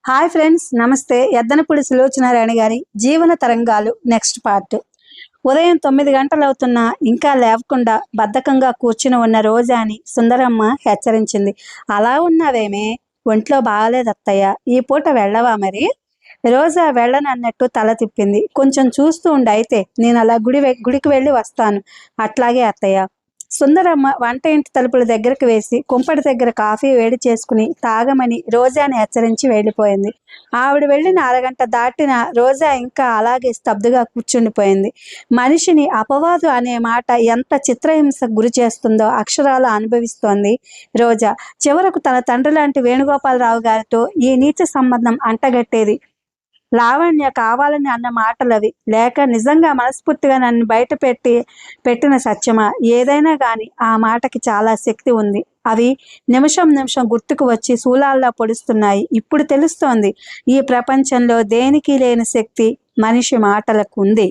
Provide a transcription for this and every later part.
Hi friends, నమస్తే. ఎద్దనపూడి సులోచనారాయణ గారి జీవన తరంగాలు నెక్స్ట్ పార్ట్. ఉదయం 9 గంటలవుతున్నా ఇంకా లేవకుండా బద్ధకంగా కూర్చుని ఉన్న రోజాని సుందరమ్మ హెచ్చరించింది. అలా ఉన్నావేమే, ఒంట్లో బాగలేదత్తయ్య, ఈ పూట వెళ్ళవా మరి? రోజా వెళ్ళనన్నట్టు తల తిప్పింది. కొంచెం చూస్తూ ఉండి, అయితే నేను అలా గుడికి వెళ్ళి వస్తాను. అట్లాగే అత్తయ్య. సుందరమ్మ వంట ఇంటి తలుపుల దగ్గరకు వేసి కుంపటి దగ్గర కాఫీ వేడి చేసుకుని తాగమని రోజాని హెచ్చరించి వెళ్ళిపోయింది. ఆవిడ వెళ్ళిన అరగంట దాటిన రోజా ఇంకా అలాగే స్తబ్దుగా కూర్చుండిపోయింది. మనిషిని అపవాదు అనే మాట ఎంత చిత్రహింసకు గురి చేస్తుందో అక్షరాలు అనుభవిస్తోంది రోజా. చివరకు తన తండ్రి లాంటి వేణుగోపాలరావు గారితో ఈ నీచ సంబంధం అంటగట్టేది లావణ్య కావాలని అన్న మాటలవి, లేక నిజంగా మనస్ఫూర్తిగా నన్ను పెట్టిన సత్యమా? ఏదైనా గాని ఆ మాటకి చాలా శక్తి ఉంది. అవి నిమిషం నిమిషం గుర్తుకు వచ్చి శూలాల్లా పొడుస్తున్నాయి. ఇప్పుడు తెలుస్తోంది, ఈ ప్రపంచంలో దేనికి లేని శక్తి మనిషి మాటలకు ఉంది.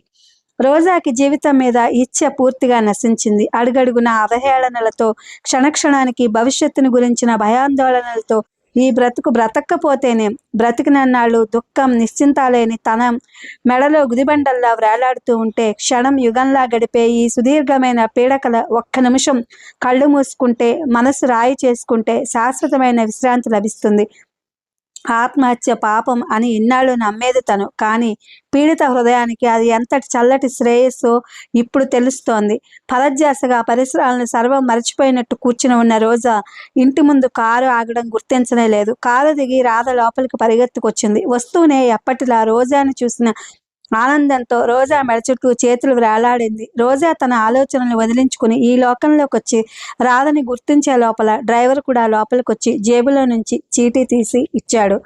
రోజాకి జీవితం మీద ఇచ్చ పూర్తిగా నశించింది. అడుగడుగున అవహేళనలతో, క్షణక్షణానికి భవిష్యత్తును గురించిన భయాందోళనలతో ఈ బ్రతుకు బ్రతక్కపోతేనే, బ్రతికినన్నాళ్ళు దుఃఖం నిశ్చింతాలేని తనం మెడలో గుదిబండల్లా వేలాడుతూ ఉంటే, క్షణం యుగంలా గడిపే ఈ సుదీర్ఘమైన పీడకల ఒక్క నిమిషం కళ్ళు మూసుకుంటే, మనసు రాయి చేసుకుంటే శాశ్వతమైన విశ్రాంతి లభిస్తుంది. ఆత్మహత్య పాపం అని ఇన్నాళ్ళు నమ్మేది తను. కానీ పీడిత హృదయానికి అది ఎంతటి చల్లటి శ్రేయస్సో ఇప్పుడు తెలుస్తోంది. పరధ్యాసగా పరిసరాలను సర్వం మర్చిపోయినట్టు కూర్చుని ఉన్న రోజా ఇంటి ముందు కారు ఆగడం గుర్తించనే లేదు. కారు దిగి రాధ లోపలికి పరిగెత్తుకొచ్చింది. వస్తూనే ఎప్పటిలా రోజాని చూసిన ఆనందంతో రోజా మెడ చుట్టూ చేతులు వేలాడింది. రోజా తన ఆలోచనలు వదిలించుకుని ఈ లోకంలోకి వచ్చి రాధని గుర్తించే లోపల డ్రైవర్ కూడా లోపలికి వచ్చి జేబులో నుంచి చీటీ తీసి ఇచ్చాడు.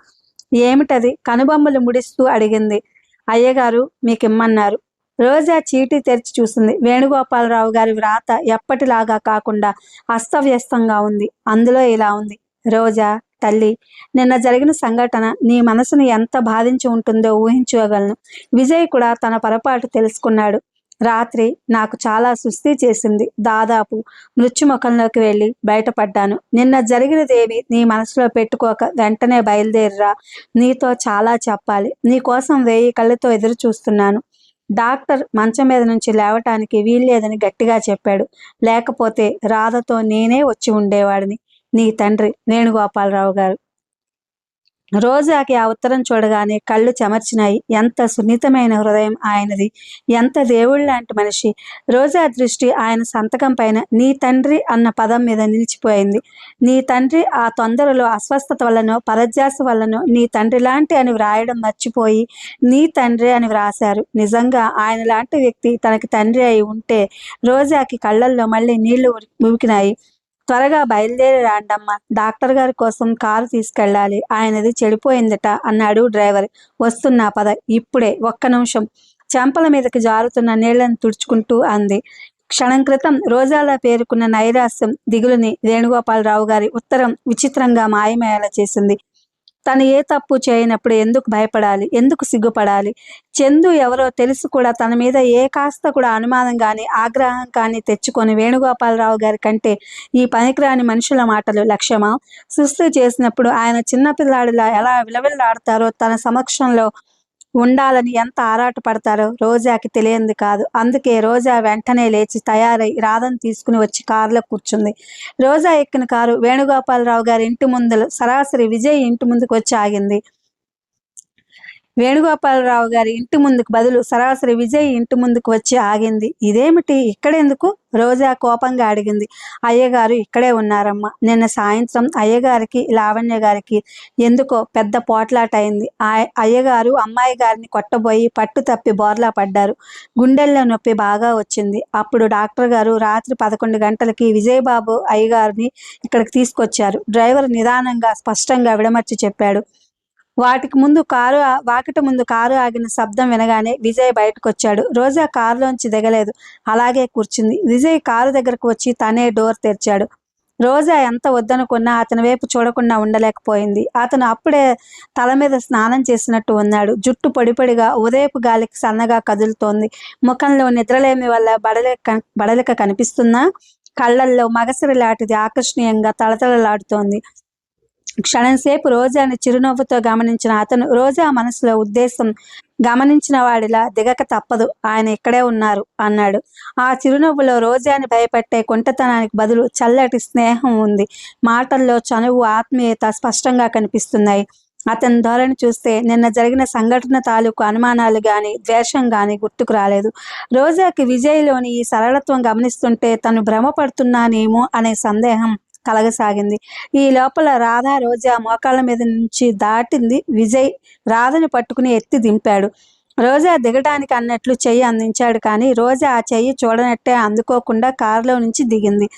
ఏమిటది? కనుబొమ్మలు ముడిస్తూ అడిగింది. అయ్యగారు మీకిమ్మన్నారు. రోజా చీటీ తెరిచి చూసింది. వేణుగోపాలరావు గారి వ్రాత ఎప్పటిలాగా కాకుండా అస్తవ్యస్తంగా ఉంది. అందులో ఇలా ఉంది: రోజా తల్లి, నిన్న జరిగిన సంఘటన నీ మనసును ఎంత బాధించి ఉంటుందో ఊహించుకోగలను. విజయ్ కూడా తన పొరపాటు తెలుసుకున్నాడు. రాత్రి నాకు చాలా సుస్థి చేసింది. దాదాపు మృత్యుముఖంలోకి వెళ్ళి బయటపడ్డాను. నిన్న జరిగినదేవి నీ మనసులో పెట్టుకోక వెంటనే బయలుదేరిరా. నీతో చాలా చెప్పాలి. నీకోసం 1000 కళ్ళతో ఎదురు చూస్తున్నాను. డాక్టర్ మంచం మీద నుంచి లేవటానికి వీల్లేదని గట్టిగా చెప్పాడు. లేకపోతే రాధతో నేనే వచ్చి ఉండేవాడిని. నీ తండ్రి వేణుగోపాలరావు గారు. రోజాకి ఆ ఉత్తరం చూడగానే కళ్ళు చెమర్చినాయి. ఎంత సున్నితమైన హృదయం ఆయనది, ఎంత దేవుళ్ళలాంటి మనిషి. రోజా దృష్టి ఆయన సంతకం పైన నీ తండ్రి అన్న పదం మీద నిలిచిపోయింది. నీ తండ్రి ఆ తొందరలో అస్వస్థత వల్లనో పరధ్యాస వల్లనో నీ తండ్రి లాంటి అని వ్రాయడం మర్చిపోయి నీ తండ్రి అని వ్రాశారు. నిజంగా ఆయన లాంటి వ్యక్తి తనకి తండ్రి అయి ఉంటే రోజాకి కళ్ళల్లో మళ్ళీ నీళ్లు ఉబికినాయి. త్వరగా బయలుదేరి రాండమ్మా, డాక్టర్ గారి కోసం కారు తీసుకెళ్ళాలి. ఆయనది చెడిపోయిందట అన్నాడు డ్రైవర్. వస్తున్నా పద, ఇప్పుడే, ఒక్క నిమిషం. చెంపల మీదకి జారుతున్న నీళ్లను తుడుచుకుంటూ అంది. క్షణం క్రితం రోజాలా పేరుకున్న నైరాస్యం, దిగులుని వేణుగోపాలరావు గారి ఉత్తరం విచిత్రంగా మాయమేలా చేసింది. తను ఏ తప్పు చేయనప్పుడు ఎందుకు భయపడాలి, ఎందుకు సిగ్గుపడాలి? చందు ఎవరో తెలిసి కూడా తన మీద ఏ కాస్త కూడా అనుమానం కానీ ఆగ్రహం కానీ తెచ్చుకొని వేణుగోపాలరావు గారి కంటే ఈ పనికిరాని మనుషుల మాటలు లక్ష్యమా? సుస్థి చేసినప్పుడు ఆయన చిన్నపిల్లాడిలా ఎలా విలవిల్లాడతారో, తన సమక్షంలో ఉండాలని ఎంత ఆరాటపడతారో రోజాకి తెలియంది కాదు. అందుకే రోజా వెంటనే లేచి తయారై రాధను తీసుకుని వచ్చి కారులో కూర్చుంది. రోజా ఎక్కిన కారు వేణుగోపాలరావు గారి ఇంటి ముందు సరాసరి విజయ్ ఇంటి ముందుకు వచ్చి ఆగింది. వేణుగోపాలరావు గారి ఇంటి ముందుకు బదులు సరాసరి విజయ్ ఇంటి ముందుకు వచ్చి ఆగింది. ఇదేమిటి ఇక్కడెందుకు? రోజా కోపంగా అడిగింది. అయ్యగారు ఇక్కడే ఉన్నారమ్మా. నిన్న సాయంత్రం అయ్యగారికి లావణ్య గారికి ఎందుకో పెద్ద పోట్లాట అయింది. అయ్యగారు అమ్మాయి గారిని కొట్టబోయి పట్టు తప్పి బోర్లా పడ్డారు. గుండెల్లో నొప్పి బాగా వచ్చింది. అప్పుడు డాక్టర్ గారు రాత్రి 11 గంటలకి విజయబాబు అయ్యగారిని ఇక్కడికి తీసుకొచ్చారు. డ్రైవర్ నిదానంగా స్పష్టంగా విడమర్చి చెప్పాడు. వాకిటి ముందు కారు ఆగిన శబ్దం వినగానే విజయ్ బయటకొచ్చాడు. రోజా కారులోంచి దిగలేదు, అలాగే కూర్చుంది. విజయ్ కారు దగ్గరకు వచ్చి తనే డోర్ తెరిచాడు. రోజా ఎంత వద్దనుకున్నా అతని వైపు చూడకుండా ఉండలేకపోయింది. అతను అప్పుడే తల మీద స్నానం చేసినట్టు ఉన్నాడు. జుట్టు పొడిపొడిగా ఉదయపు గాలికి సన్నగా కదులుతోంది. ముఖంలో నిద్రలేమి వల్ల బడలిక కనిపిస్తున్నా కళ్ళల్లో మగసిరి లాంటిది ఆకర్షణీయంగా తళతళలాడుతోంది. క్షణంసేపు రోజాని చిరునవ్వుతో గమనించిన అతను రోజా మనసులో ఉద్దేశం గమనించిన వాడిలా దిగక తప్పదు, ఆయన ఇక్కడే ఉన్నారు అన్నాడు. ఆ చిరునవ్వులో రోజాని భయపెట్టే కుంటతనానికి బదులు చల్లటి స్నేహం ఉంది. మాటల్లో చనువు, ఆత్మీయత స్పష్టంగా కనిపిస్తున్నాయి. అతని ధోరణి చూస్తే నిన్న జరిగిన సంఘటన తాలూకు అనుమానాలు గాని ద్వేషం గాని గుర్తుకు రాలేదు. రోజాకి విజయ్లోని ఈ సరళత్వం గమనిస్తుంటే తను భ్రమపడుతున్నానేమో అనే సందేహం కలగసాగింది. ఈ లోపల రాధ రోజా మోకాళ్ళ మీద నుంచి దాటింది. విజయ్ రాధని పట్టుకుని ఎత్తి దింపాడు. రోజా దిగడానికి అన్నట్లు చెయ్యి అందించాడు, కానీ రోజా ఆ చెయ్యి చూడనట్టే అందుకోకుండా కారులో నుంచి దిగింది.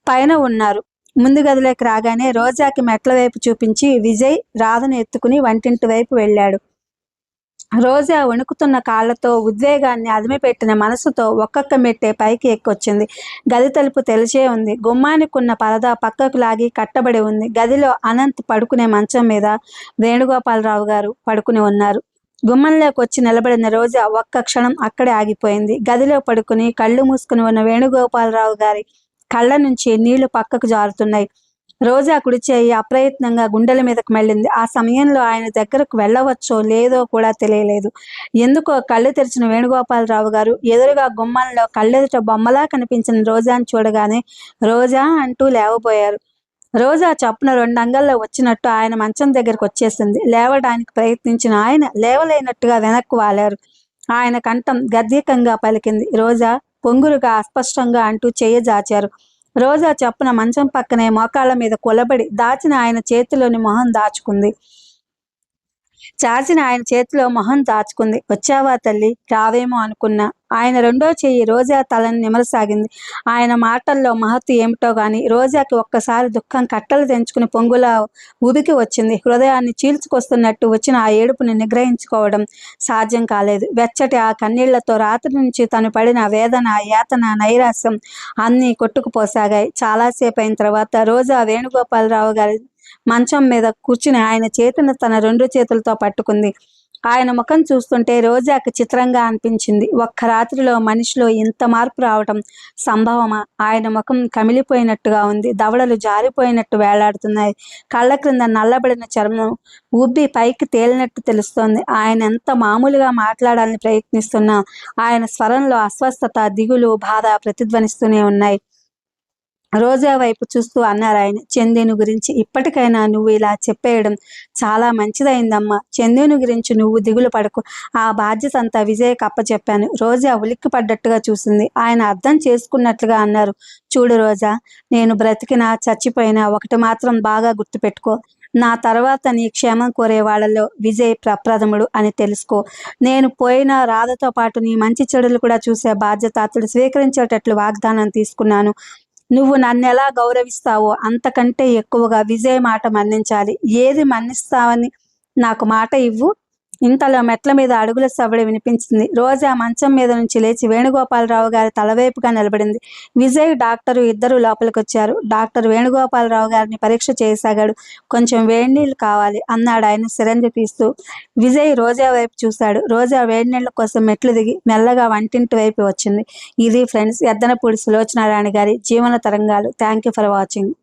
పైన ఉన్నారు. ముందు గదిలోకి రాగానే రోజాకి మెట్ల వైపు చూపించి విజయ్ రాధను ఎత్తుకుని వంటింటి వైపు వెళ్ళాడు. రోజా వణుకుతున్న కాళ్లతో, ఉద్వేగాన్ని అదిమిపెట్టిన మనసుతో ఒక్కొక్క మెట్టే పైకి ఎక్కొచ్చింది. గది తలుపు తెరిచే ఉంది. గుమ్మానికున్న పరదా పక్కకు లాగి కట్టబడి ఉంది. గదిలో అనంత్ పడుకునే మంచం మీద వేణుగోపాలరావు గారు పడుకుని ఉన్నారు. గుమ్మంలోకి వచ్చి నిలబడిన రోజా ఒక్క క్షణం అక్కడే ఆగిపోయింది. గదిలో పడుకుని కళ్ళు మూసుకుని ఉన్న వేణుగోపాలరావు గారి కళ్ళ నుంచి నీళ్లు పక్కకు జారుతున్నాయి. రోజా కుడి చేయి అప్రయత్నంగా గుండెల మీదకు మళ్ళింది. ఆ సమయంలో ఆయన దగ్గరకు వెళ్ళవచ్చో లేదో కూడా తెలియలేదు. ఎందుకో కళ్ళు తెరిచిన వేణుగోపాలరావు గారు ఎదురుగా గుమ్మంలో కళ్ళెదుట బొమ్మలా కనిపించిన రోజాను చూడగానే రోజా అంటూ లేవబోయారు. రోజా చప్పున 2 అంగల్లో వచ్చినట్టు ఆయన మంచం దగ్గరకు వచ్చేసింది. లేవడానికి ప్రయత్నించిన ఆయన లేవలేనట్టుగా వెనక్కు వాలారు. ఆయన కంఠం గద్యకంగా పలికింది. రోజా పొంగురుగా అస్పష్టంగా అంటూ చెయ్యి జాచారు. రోజా చప్పున మంచం పక్కనే మోకాళ్ళ మీద కూలబడి దాచిన ఆయన చేతిలోని మొహం దాచుకుంది. చాచిన ఆయన చేతిలో మొహం దాచుకుంది. వచ్చావా తల్లి, రావేమో అనుకున్నా. ఆయన రెండో చెయ్యి రోజా తలని నిమరసాగింది. ఆయన మాటల్లో మహత్తు ఏమిటో గాని రోజాకి ఒక్కసారి దుఃఖం కట్టలు తెంచుకుని పొంగులా ఉబికి వచ్చింది. హృదయాన్ని చీల్చుకొస్తున్నట్టు వచ్చిన ఆ ఏడుపుని నిగ్రహించుకోవడం సాధ్యం కాలేదు. వెచ్చటి ఆ కన్నీళ్లతో రాత్రి నుంచి తను పడిన వేదన, యాతన, నైరాశ్యం అన్నీ కొట్టుకుపోసాగాయి. చాలాసేపు అయిన తర్వాత రోజా వేణుగోపాలరావు గారి మంచం మీద కూర్చుని ఆయన చేతిని తన 2 చేతులతో పట్టుకుంది. ఆయన ముఖం చూస్తుంటే రోజాకి చిత్రంగా అనిపించింది. ఒక్క రాత్రిలో మనిషిలో ఇంత మార్పు రావటం సంభవమా? ఆయన ముఖం కమిలిపోయినట్టుగా ఉంది. దవడలు జారిపోయినట్టు వేలాడుతున్నాయి. కళ్ళ క్రింద నల్లబడిన చర్మం ఉబ్బి పైకి తేలినట్టు తెలుస్తోంది. ఆయన ఎంత మామూలుగా మాట్లాడాలని ప్రయత్నిస్తున్నా ఆయన స్వరంలో అస్వస్థత, దిగులు, బాధ ప్రతిధ్వనిస్తూనే ఉన్నాయి. రోజా వైపు చూస్తూ అన్నారాయన. చందుని గురించి ఇప్పటికైనా నువ్వు ఇలా చెప్పేయడం చాలా మంచిదైందమ్మా. చందుని గురించి నువ్వు దిగులు పడకు. ఆ బాధ్యత అంతా విజయ్కి అప్పచెప్పాను. రోజా ఉలిక్కి పడ్డట్టుగా చూసింది. ఆయన అర్థం చేసుకున్నట్లుగా అన్నారు. చూడు రోజా, నేను బ్రతికినా చచ్చిపోయినా ఒకటి మాత్రం బాగా గుర్తుపెట్టుకో. నా తర్వాత నీ క్షేమం కోరే వాళ్ళలో విజయ్ ప్రప్రథముడు అని తెలుసుకో. నేను పోయినా రాధతో పాటు నీ మంచి చెడులు కూడా చూసే బాధ్యత అతడు స్వీకరించేటట్లు వాగ్దానం తీసుకున్నాను. నువ్వు నన్నెలా గౌరవిస్తావో అంతకంటే ఎక్కువగా విజయ్ మాట మన్నించాలి. ఏది మన్నిస్తావని నాకు మాట ఇవ్వు. ఇంతలో మెట్ల మీద అడుగుల సవ్వడి వినిపించింది. రోజా మంచం మీద నుంచి లేచి వేణుగోపాలరావు గారి తలవైపుగా నిలబడింది. విజయ్, డాక్టరు ఇద్దరు లోపలికి వచ్చారు. డాక్టర్ వేణుగోపాలరావు గారిని పరీక్ష చేయసాగాడు. కొంచెం వేడినీళ్ళు కావాలి అన్నాడు ఆయన సిరంజి తీస్తూ. విజయ్ రోజా వైపు చూశాడు. రోజా వేడినీళ్ళ కోసం మెట్లు దిగి మెల్లగా వంటింటి వైపు వచ్చింది. ఇది ఫ్రెండ్స్, ఎద్దనపూడి సులోచనారాణి గారి జీవన తరంగాలు. Thank you for watching.